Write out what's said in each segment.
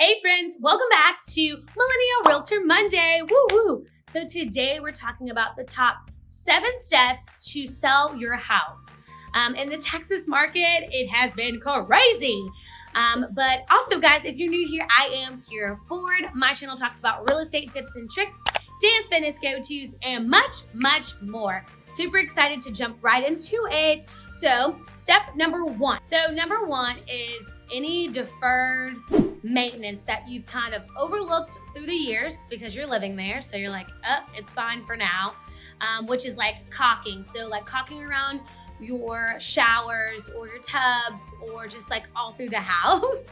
Hey friends, welcome back to Millennial Realtor Monday. Woo woo. So today we're talking about the top 7 steps to sell your house. In the Texas market, it has been crazy. But also guys, if you're new here, I am Keyra Ford. My channel talks about real estate tips and tricks, dance fitness go-tos, and much, much more. Super excited to jump right into it. So step number 1. So number 1 is any deferred maintenance that you've kind of overlooked through the years because you're living there. So you're like, oh, it's fine for now, which is like caulking. So like caulking around your showers or your tubs or just like all through the house.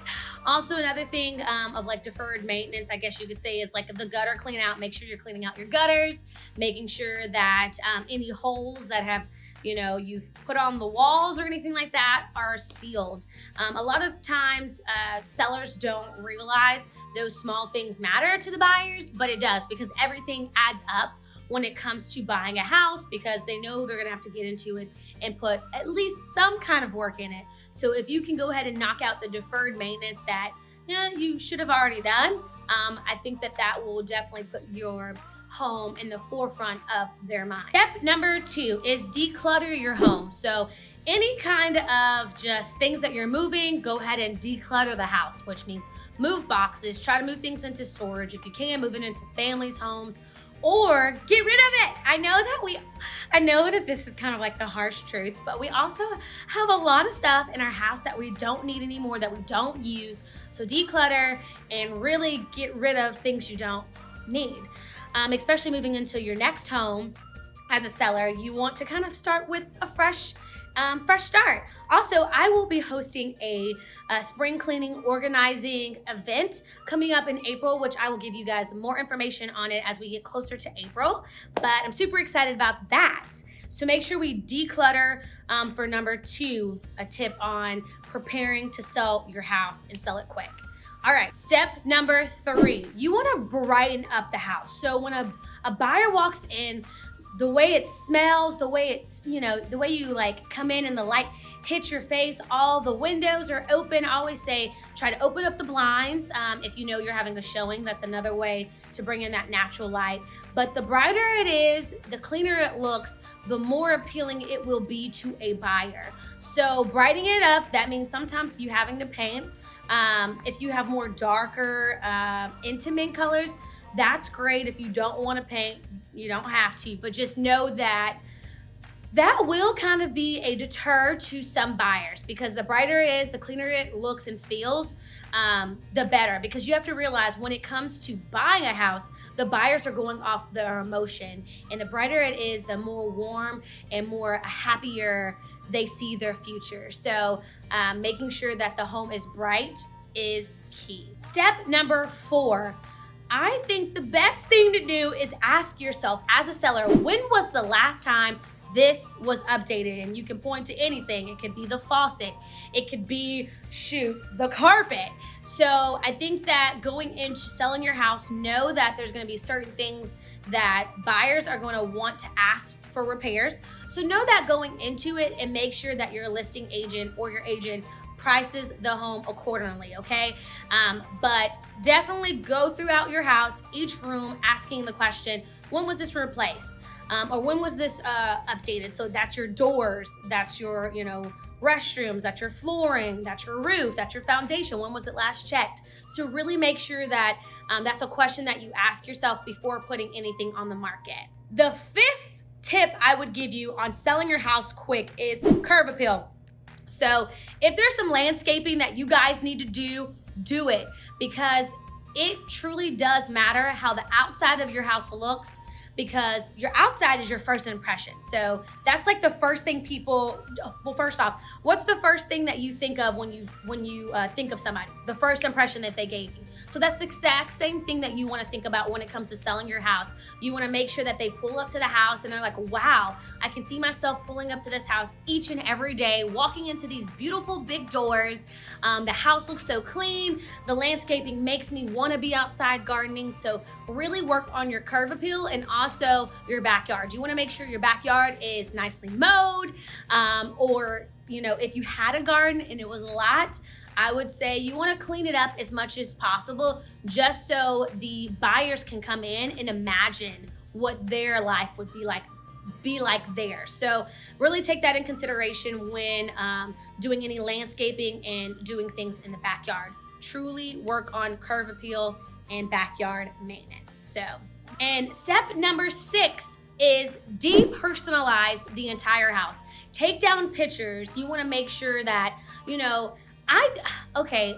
Also another thing of like deferred maintenance, I guess you could say, is like the gutter clean out. Make sure you're cleaning out your gutters, making sure that any holes that have you've put on the walls or anything like that are sealed. A lot of times sellers don't realize those small things matter to the buyers, but it does, because everything adds up when it comes to buying a house, because they know they're gonna have to get into it and put at least some kind of work in it. So if you can go ahead and knock out the deferred maintenance that you should have already done, I think that will definitely put your home in the forefront of their mind. Step number 2 is declutter your home. So any kind of just things that you're moving, go ahead and declutter the house, which means move boxes, try to move things into storage. If you can, move it into families' homes, or get rid of it. I know that this is kind of like the harsh truth, but we also have a lot of stuff in our house that we don't need anymore, that we don't use. So declutter and really get rid of things you don't need. Especially moving into your next home as a seller, you want to kind of start with a fresh start. Also, I will be hosting a spring cleaning organizing event coming up in April, which I will give you guys more information on it as we get closer to April, but I'm super excited about that. So make sure we declutter. For number 2, a tip on preparing to sell your house and sell it quick. All right, step number 3, you want to brighten up the house. So when a buyer walks in, the way it smells, the way it's, the way you like come in and the light hits your face, all the windows are open. I always say, try to open up the blinds. If you know you're having a showing, that's another way to bring in that natural light. But the brighter it is, the cleaner it looks, the more appealing it will be to a buyer. So brightening it up, that means sometimes you having to paint. If you have more darker, intimate colors, that's great. If you don't want to paint, you don't have to, but just know that will kind of be a deter to some buyers, because the brighter it is, the cleaner it looks and feels, the better. Because you have to realize when it comes to buying a house, the buyers are going off their emotion, and the brighter it is, the more warm and more happier they see their future. So making sure that the home is bright is key. Step number 4, I think the best thing to do is ask yourself as a seller, when was the last time this was updated? And you can point to anything. It could be the faucet. It could be, the carpet. So I think that going into selling your house, know that there's going to be certain things that buyers are going to want to ask for repairs. So know that going into it, and make sure that your listing agent or your agent prices the home accordingly, okay? But definitely go throughout your house, each room, asking the question, when was this replaced? Or when was this updated? So that's your doors, that's your, restrooms, that's your flooring, that's your roof, that's your foundation. When was it last checked? So really make sure that that's a question that you ask yourself before putting anything on the market. The 5th tip I would give you on selling your house quick is curb appeal. So if there's some landscaping that you guys need to do it, because it truly does matter how the outside of your house looks, because your outside is your first impression. So that's like the first thing first off, what's the first thing that you think of when you think of somebody? The first impression that they gave you. So that's the exact same thing that you want to think about when it comes to selling your house. You want to make sure that they pull up to the house and they're like, wow, I can see myself pulling up to this house each and every day, walking into these beautiful big doors. The house looks so clean. The landscaping makes me want to be outside gardening. So really work on your curb appeal and also your backyard. You want to make sure your backyard is nicely mowed, or if you had a garden and it was a lot, I would say you want to clean it up as much as possible just so the buyers can come in and imagine what their life would be like there. So really take that in consideration when doing any landscaping and doing things in the backyard. Truly work on curb appeal and backyard maintenance. So, and step number 6 is depersonalize the entire house. Take down pictures. You want to make sure that,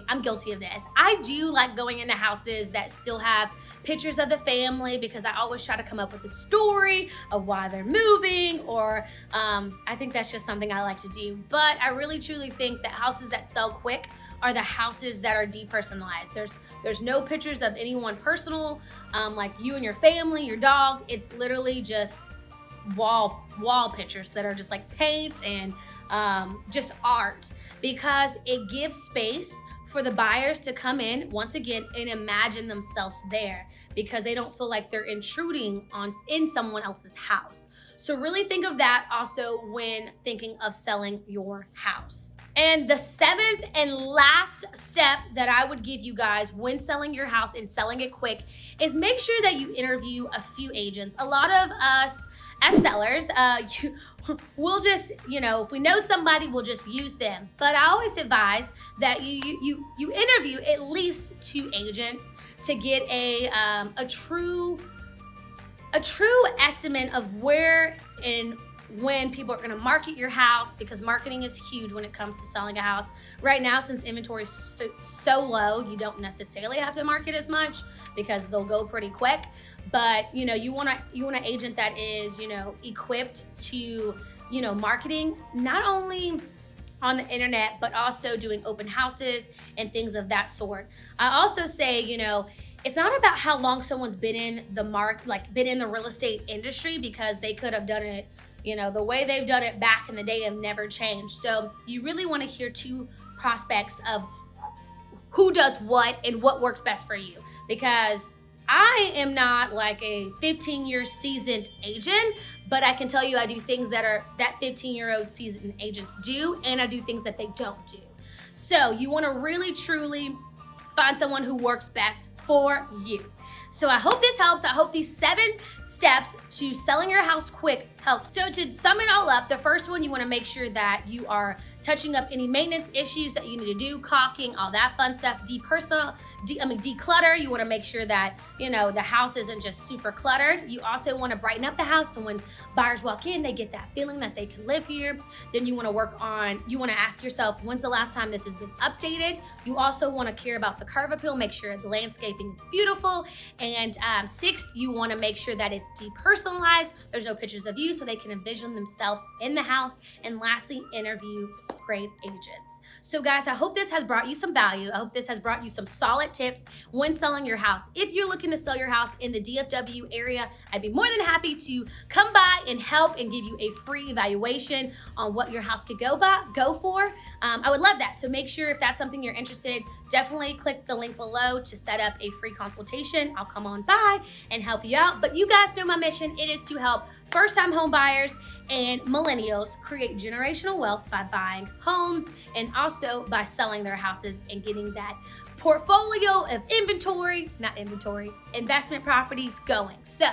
I'm guilty of this. I do like going into houses that still have pictures of the family because I always try to come up with a story of why they're moving, or I think that's just something I like to do. But I really truly think that houses that sell quick are the houses that are depersonalized. There's no pictures of anyone personal, like you and your family, your dog. It's literally just wall pictures that are just like paint and just art, because it gives space for the buyers to come in once again and imagine themselves there, because they don't feel like they're intruding in someone else's house. So really think of that also when thinking of selling your house. And the 7th and last step that I would give you guys when selling your house and selling it quick is make sure that you interview a few agents. A lot of us as sellers, we'll just, if we know somebody, we'll just use them. But I always advise that you interview at least 2 agents to get a true estimate of where and when people are going to market your house, because marketing is huge when it comes to selling a house. Right now, since inventory is so low, you don't necessarily have to market as much because they'll go pretty quick. But you want an agent that is equipped to marketing, not only on the internet but also doing open houses and things of that sort. I also say it's not about how long someone's been in the real estate industry, because they could have done it the way they've done it back in the day have never changed. So you really want to hear 2 prospects of who does what and what works best for you, because I am not like a 15-year seasoned agent, but I can tell you I do things that 15-year-old seasoned agents do, and I do things that they don't do. So you want to really truly find someone who works best for you. So I hope this helps. I hope these 7 steps to selling your house quick help. So to sum it all up, the first one, you want to make sure that you are touching up any maintenance issues that you need to do, caulking, all that fun stuff. Declutter. You want to make sure that the house isn't just super cluttered. You also want to brighten up the house, so when buyers walk in, they get that feeling that they can live here. Then you want to ask yourself, when's the last time this has been updated? You also want to care about the curb appeal, make sure the landscaping is beautiful. And 6th, you want to make sure that it's depersonalized. There's no pictures of you, so they can envision themselves in the house. And lastly, interview great agents. So guys, I hope this has brought you some value. I hope this has brought you some solid tips when selling your house. If you're looking to sell your house in the DFW area, I'd be more than happy to come by and help and give you a free evaluation on what your house could go for. I would love that. So make sure, if that's something you're interested, definitely click the link below to set up a free consultation. I'll come on by and help you out. But you guys know my mission. It is to help first-time home buyers and millennials create generational wealth by buying homes and also by selling their houses and getting that portfolio of investment properties going. So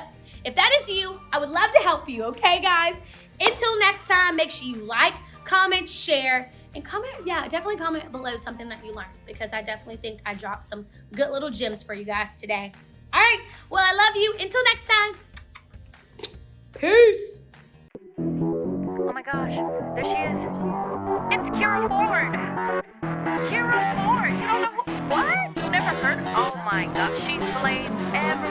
if that is you, I would love to help you. Okay, guys? Until next time, make sure you like, comment, share, and definitely comment below something that you learned, because I definitely think I dropped some good little gems for you guys today. All right, well, I love you. Until next time. Peace. Oh my gosh, there she is. It's Keyra Ford. Keyra Ford. You don't know what? Never heard? Oh my gosh, she slays every